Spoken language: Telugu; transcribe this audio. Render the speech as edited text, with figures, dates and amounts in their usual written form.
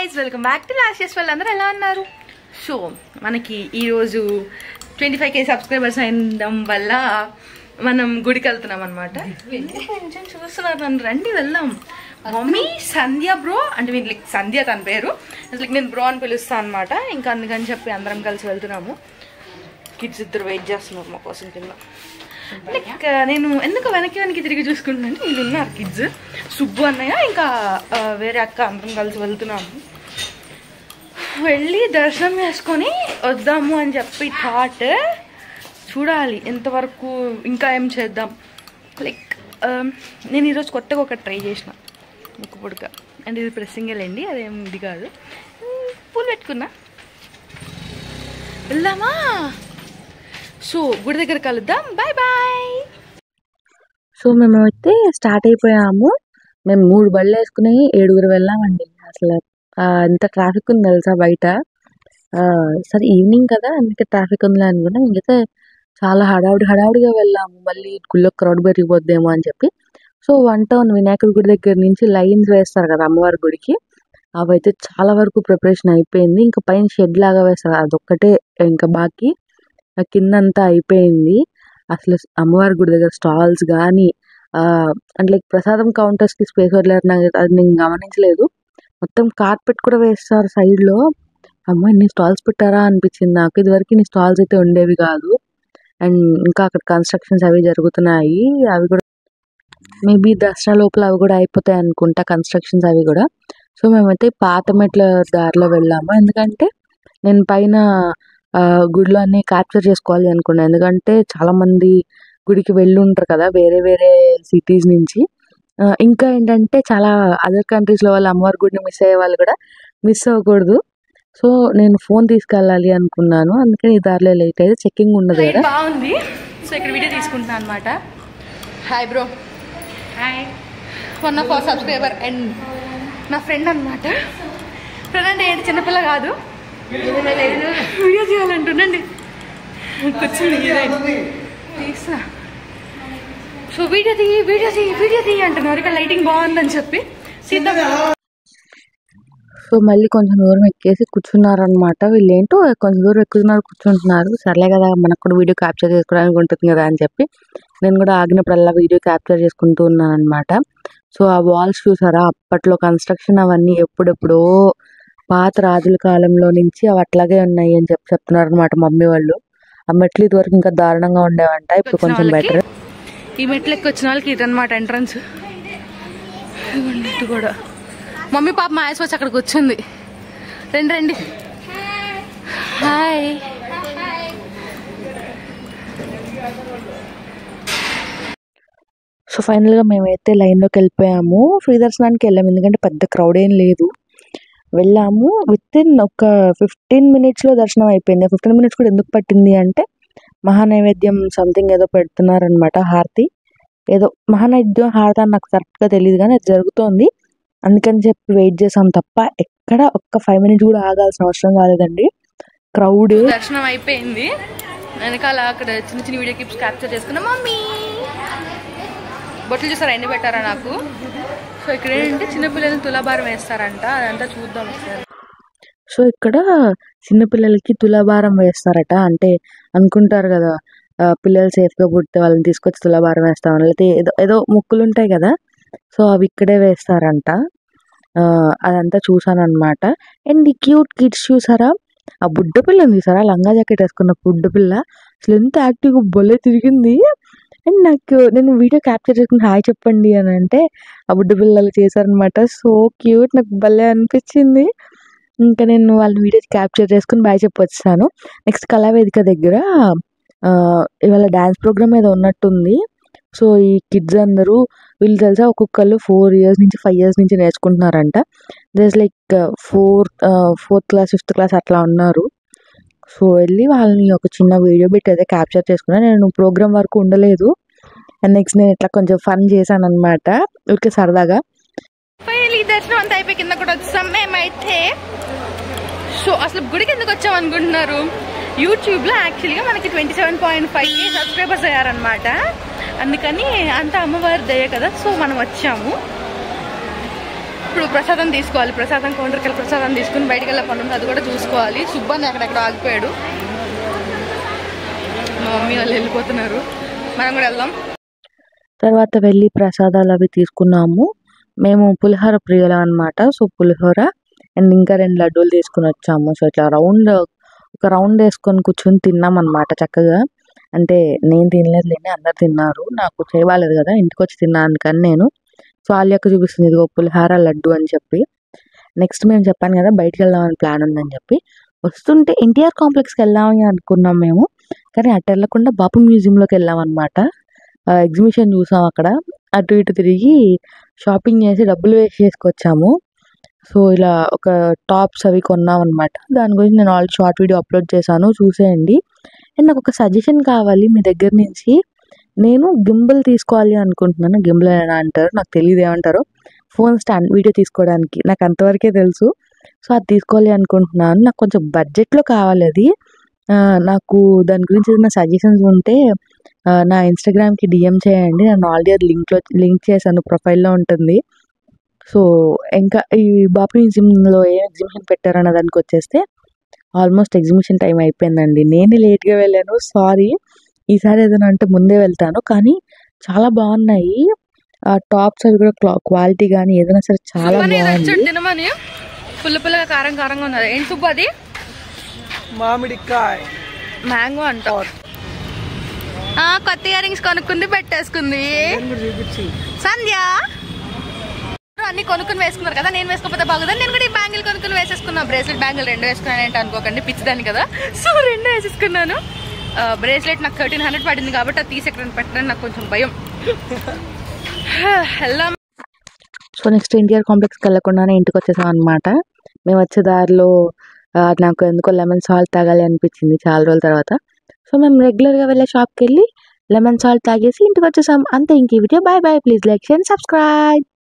guys, welcome back to Lashes. అందరూ ఎలా ఉన్నారు? సో మనకి ఈ రోజు 25k సబ్స్క్రైబర్స్ అయినం వల్ల మనం గుడికి వెళ్తున్నాం అన్నమాట. కొంచెం చూస్తున్నారు నన్ను, రండి వెళ్దాం. మమ్మీ సంధ్య బ్రో అంటే వీళ్ళకి సంధ్య తన పేరు, అసలు నేను బ్రో అని పిలుస్తాను అనమాట. ఇంకా అందుకని చెప్పి అందరం కలిసి వెళ్తున్నాము. కిడ్స్ ఇద్దరు వెయిట్ చేస్తున్నారు మా కోసం కింద. లైక్ నేను ఎందుకు వెనక్కి తిరిగి చూసుకుంటున్నాను, వీళ్ళు ఉన్నారు కిడ్స్, సుబ్బు అన్నయ్య ఇంకా వేరే అక్క, అందరం కలిసి వెళ్తున్నాము. వెళ్ళి దర్శనం చేసుకొని వద్దాము అని చెప్పి థాట్. చూడాలి ఎంతవరకు ఇంకా ఏం చేద్దాం. లైక్ నేను ఈరోజు కొత్తగా ఒకటి ట్రై చేసిన ముక్కు పుడక, అంటే ఇది ప్రెస్సింగ్ వెళ్ళండి, అదేం ఇది కాదు. పూలు పెట్టుకున్నా, వెళ్దామా? సో గుడి దగ్గర కలుద్దాం, బాయ్ బాయ్. సో మేమైతే స్టార్ట్ అయిపోయాము. మేము 3 బళ్ళు వేసుకుని 7 వెళ్ళామండి. అసలు ఎంత ట్రాఫిక్ ఉంది తెలుసా బయట. సరే ఈవినింగ్ కదా అందుకే ట్రాఫిక్ ఉంది అనుకున్నా. ఇంకైతే చాలా హడావుడిగా వెళ్ళాము. మళ్ళీ గుళ్ళో క్రౌడ్ పెరిగిపోద్దేమో అని చెప్పి. సో 1 టౌన్ వినాయకుడి గుడి దగ్గర నుంచి లైన్స్ వేస్తారు కదా అమ్మవారి గుడికి, అవైతే చాలా వరకు ప్రిపరేషన్ అయిపోయింది. ఇంకా పైన షెడ్ లాగా వేస్తారు, అదొక్కటే ఇంకా బాకీ. కిందంతా అయిపోయింది. అసలు అమ్మవారి గుడి దగ్గర స్టాల్స్ కానీ అంటే లైక్ ప్రసాదం కౌంటర్స్కి స్పేస్ వదిలేరు, అది నేను గమనించలేదు. మొత్తం కార్పెట్ కూడా వేస్తారు సైడ్లో. అమ్మ ఇన్ని స్టాల్స్ పెట్టారా అనిపించింది నాకు. ఇదివరకు ఇన్ని స్టాల్స్ అయితే ఉండేవి కాదు. అండ్ ఇంకా అక్కడ కన్స్ట్రక్షన్స్ అవి జరుగుతున్నాయి. అవి కూడా మేబీ దసరా లోపల అవి కూడా అయిపోతాయి అనుకుంటా, కన్స్ట్రక్షన్స్ అవి కూడా. సో మేమైతే పాత మెట్ల దారిలో వెళ్ళాము. ఎందుకంటే నేను పైన గుడిలో అన్ని క్యాప్చర్ చేసుకోవాలి అనుకున్నాను. ఎందుకంటే చాలా మంది గుడికి వెళ్ళి ఉంటారు కదా వేరే సిటీస్ నుంచి. ఇంకా ఏంటంటే చాలా అదర్ కంట్రీస్లో వాళ్ళ అమ్మవారి గుడిని మిస్ అయ్యే వాళ్ళు కూడా మిస్ అవ్వకూడదు. సో నేను ఫోన్ తీసుకెళ్ళాలి అనుకున్నాను, అందుకని ఈ దారిలో లేట్ అయితే చెక్కింగ్ ఉండదు కదా. బాగుంది. సో ఇక్కడ వీడియో తీసుకుంటున్నాను అనమాట. Hi bro. Hi. 1 of our subscriber and నా ఫ్రెండ్ అనమాట. ఫ్రెండ్ అంటే ఏంటి, చిన్నపిల్ల కాదు, వీడియో చేయాలంటుండండి కూర్చుంది తీసా. సో వీడియో తీ అంటున్నారు. ఇక్కడ లైటింగ్ బాగుందని చెప్పి సీతా. సో మళ్ళీ కొంచెం దూరం ఎక్కేసి కూర్చున్నారు అనమాట. వీళ్ళు ఏంటో కొంచెం దూరం ఎక్కుతున్నారు, కూర్చుంటున్నారు. సర్లే కదా మనకు కూడా వీడియో క్యాప్చర్ చేసుకోవడానికి ఉంటుంది కదా అని చెప్పి నేను కూడా ఆగినప్పుడల్లా వీడియో క్యాప్చర్ చేసుకుంటూ ఉన్నాను అనమాట. సో ఆ వాల్స్ చూసారా, అప్పట్లో కన్స్ట్రక్షన్ అవన్నీ ఎప్పుడెప్పుడో పాత రాజుల కాలంలో నుంచి అవి అట్లాగే ఉన్నాయి అని చెప్తున్నారు అనమాట మమ్మీ వాళ్ళు. ఆ మెట్లు ఇదివరకు ఇంకా దారుణంగా ఉండేవంట, ఇప్పుడు కొంచెం బెటర్. ఈ మెట్లు ఎక్కి వచ్చిన వాళ్ళకి ఇది అనమాట ఎంట్రన్స్. ఇటు కూడా మమ్మీ పాప మా వచ్చి అక్కడికి వచ్చింది. రండి. హాయ్. సో ఫైనల్గా మేమైతే లైన్లోకి వెళ్ళిపోయాము. ఫ్రీ దర్శనానికి వెళ్ళాము, ఎందుకంటే పెద్ద క్రౌడ్ ఏం లేదు. వెళ్ళాము. వితిన్ ఒక 15 minutesలో దర్శనం అయిపోయింది. 15 minutes కూడా ఎందుకు పట్టింది అంటే మహానైవేద్యం సంథింగ్ ఏదో పెడుతున్నారనమాట, హారతి ఏదో మహానైవేద్యం హారతి అని నాకు కరెక్ట్గా తెలియదు కానీ అది జరుగుతోంది. అందుకని చెప్పి వెయిట్ చేసాం తప్ప ఎక్కడ ఒక్క 5 minutes కూడా ఆగాల్సిన అవసరం కాలేదండి. క్రౌడ్. దర్శనం అయిపోయింది. వెనకాల అక్కడ చిన్న వీడియో క్లిప్స్ క్యాప్చర్ చేసుకున్నాం. మమ్మీ బొట్లు చూసారా ఎన్ని పెట్టారా నాకు. సో ఇక్కడ ఏంటంటే చిన్నపిల్లలు తులాభారం వేస్తారంట, అదంతా చూద్దాం ఒకసారి. సో ఇక్కడ చిన్నపిల్లలకి తులాభారం వేస్తారట. అంటే అనుకుంటారు కదా పిల్లలు సేఫ్గా పుడితే వాళ్ళని తీసుకొచ్చి తులాభారం వేస్తామని, లేకపోతే ఏదో మొక్కులు ఉంటాయి కదా, సో అవి ఇక్కడే వేస్తారంట. అదంతా చూసాను అనమాట. అండ్ ఈ క్యూట్ కిడ్స్ చూసారా, ఆ బుడ్డ పిల్లని చూసారా, లంగా జాకెట్ వేసుకున్న బుడ్డ పిల్ల అసలు ఎంత యాక్టివ్గా బొల్లే తిరిగింది. అండ్ నేను వీడియో క్యాప్చర్ చేసుకుని హాయ్ చెప్పండి అని అంటే ఆ బుడ్డ పిల్లలు చేశారనమాట. సో క్యూట్, నాకు భలే అనిపించింది. ఇంకా నేను వాళ్ళని వీడియో క్యాప్చర్ చేసుకుని బాయ్ చెప్పొచ్చాను. నెక్స్ట్ కళావేదిక దగ్గర ఇవాళ డ్యాన్స్ ప్రోగ్రామ్ ఏదో ఉన్నట్టుంది. సో ఈ కిడ్స్ అందరూ వీళ్ళు తెలుసా ఒక్కొక్కళ్ళు 4 years నుంచి 5 years నుంచి నేర్చుకుంటున్నారంట. Just like 4th class 5th class అట్లా ఉన్నారు. సో వెళ్ళి వాళ్ళని ఒక చిన్న వీడియో బిట్ అయితే క్యాప్చర్ చేసుకున్నాను. నేను ప్రోగ్రామ్ వరకు ఉండలేదు. అండ్ నెక్స్ట్ నేను ఇట్లా కొంచెం ఫన్ చేశాను అనమాట, ఊరికే సరదాగా. దర్శనం అంతా అయిపోయి కింద కూడా వచ్చాం మేమైతే. సో అసలు గుడికి ఎందుకు వచ్చాం అనుకుంటున్నారు, యూట్యూబ్లో యాక్చువల్గా మనకి 27.5k సబ్స్క్రైబర్స్ అయ్యారనమాట. అందుకని అంత అమ్మవారి దయ కదా, సో మనం వచ్చాము. ఇప్పుడు ప్రసాదం తీసుకోవాలి. ప్రసాదం కౌంటర్కి వెళ్ళి ప్రసాదం తీసుకుని బయటకు వెళ్ళే పని ఉంది, అది కూడా చూసుకోవాలి. సుబ్బాన్ని అక్కడెక్కడ ఆగిపోయాడు. మా మమ్మీ వాళ్ళు వెళ్ళిపోతున్నారు, మనం కూడా వెళ్దాం. తర్వాత వెళ్ళి ప్రసాదాలు అవి తీసుకున్నాము. మేము పులిహోర ప్రియులం అనమాట. సో పులిహోర అండ్ ఇంకా 2 లడ్డూలు తీసుకుని వచ్చాము. సో ఇట్లా ఒక రౌండ్ వేసుకొని కూర్చొని తిన్నాం అనమాట చక్కగా. అంటే నేను తినలేదులేండి, అందరు తిన్నారు. నాకు చేయలేదు కదా, ఇంటికి వచ్చి తిన్నాను కానీ నేను. సో ఆలియాకు చూపిస్తుంది ఇదిగో పులిహోర లడ్డు అని చెప్పి. నెక్స్ట్ మేము చెప్పాను కదా బయటికి వెళ్దామని ప్లాన్ ఉందని చెప్పి. వస్తుంటే ఎన్టీఆర్ కాంప్లెక్స్కి వెళ్దామని అనుకున్నాం మేము, కానీ అటు వెళ్ళకుండా బాపు మ్యూజియంలోకి వెళ్ళాం అనమాట. ఎగ్జిబిషన్ చూసాం అక్కడ, అటు ఇటు తిరిగి షాపింగ్ చేసి డబ్బులు వేస్ట్ చేసుకొచ్చాము. సో ఇలా ఒక టాప్స్ అవి కొన్నాం అనమాట. దాని గురించి నేను ఆల్రెడీ షార్ట్ వీడియో అప్లోడ్ చేశాను, చూసేయండి. అండ్ నాకు ఒక సజెషన్ కావాలి మీ దగ్గర నుంచి. నేను గింబల్ తీసుకోవాలి అనుకుంటున్నాను. గింబల్ ఎలా అంటారు నాకు తెలియదు ఏమంటారో. ఫోన్ స్టాండ్ వీడియో తీసుకోవడానికి నాకు అంతవరకే తెలుసు. సో అది తీసుకోవాలి అనుకుంటున్నాను. నాకు కొంచెం బడ్జెట్లో కావాలి అది. నాకు దాని గురించి ఏదైనా సజెషన్స్ ఉంటే నా ఇన్స్టాగ్రామ్కి డిఎం చేయండి. నేను ఆల్రెడీ అది లింక్ చేశాను, ప్రొఫైల్లో ఉంటుంది. సో ఇంకా ఈ బాపు మ్యూజియంలో ఏం ఎగ్జిబిషన్ పెట్టారన్న దానికి వచ్చేస్తే ఆల్మోస్ట్ ఎగ్జిబిషన్ టైం అయిపోయిందండి. నేను లేట్గా వెళ్ళాను, సారీ. ఈసారి ఏదైనా అంటే ముందే వెళ్తాను. కానీ చాలా బాగున్నాయి టాప్స్ అవి కూడా, క్వాలిటీ కానీ ఏదైనా సరే చాలా బాగుంది. తినమని పుల్ల పుల్లగా కారం కారంగా ఉన్నది. ఏంటి సుబ్బు అది? మామిడికాయ మ్యాంగో అంట. కొత్త ఇయర్ రింగ్స్ కొనుక్కుంది, పెట్టేసుకుంది సంధ్య. అన్ని కొనుక్కుని వేసుకున్నారు కదా, నేను వేసుకోకపోతే బాగుందని నేను కూడా ఈ బ్యాంగిల్ కొనుక్కుని వేసేసుకున్నా. బ్రేస్లెట్ బ్యాంగిల్ 2 వేసుకున్నాను ఏంటి అనుకోకండి, పిచ్చిదాన్ని కదా. సో 2 వేసేసుకున్నాను. బ్రేస్లెట్ నాకు 1300 పడింది కాబట్టి అది తీసి ఎక్కడ పెట్టడానికి నాకు కొంచెం భయం. వెళ్దాం. సో నెక్స్ట్ ఎన్టీఆర్ కాంప్లెక్స్కి వెళ్ళకుండానే ఇంటికి వచ్చేసాం అనమాట. మేము వచ్చే దారిలో నాకు ఎందుకో లెమన్ సాల్ట్ తాగాలి అనిపించింది చాలా రోజుల తర్వాత. సో మేము రెగ్యులర్గా వెళ్ళే షాప్కి వెళ్ళి లెమన్ సాల్ట్ తాగేసి ఇంటికి వచ్చేసాం. అంతే. ఇంక ఈ video bye bye. Please like share and subscribe.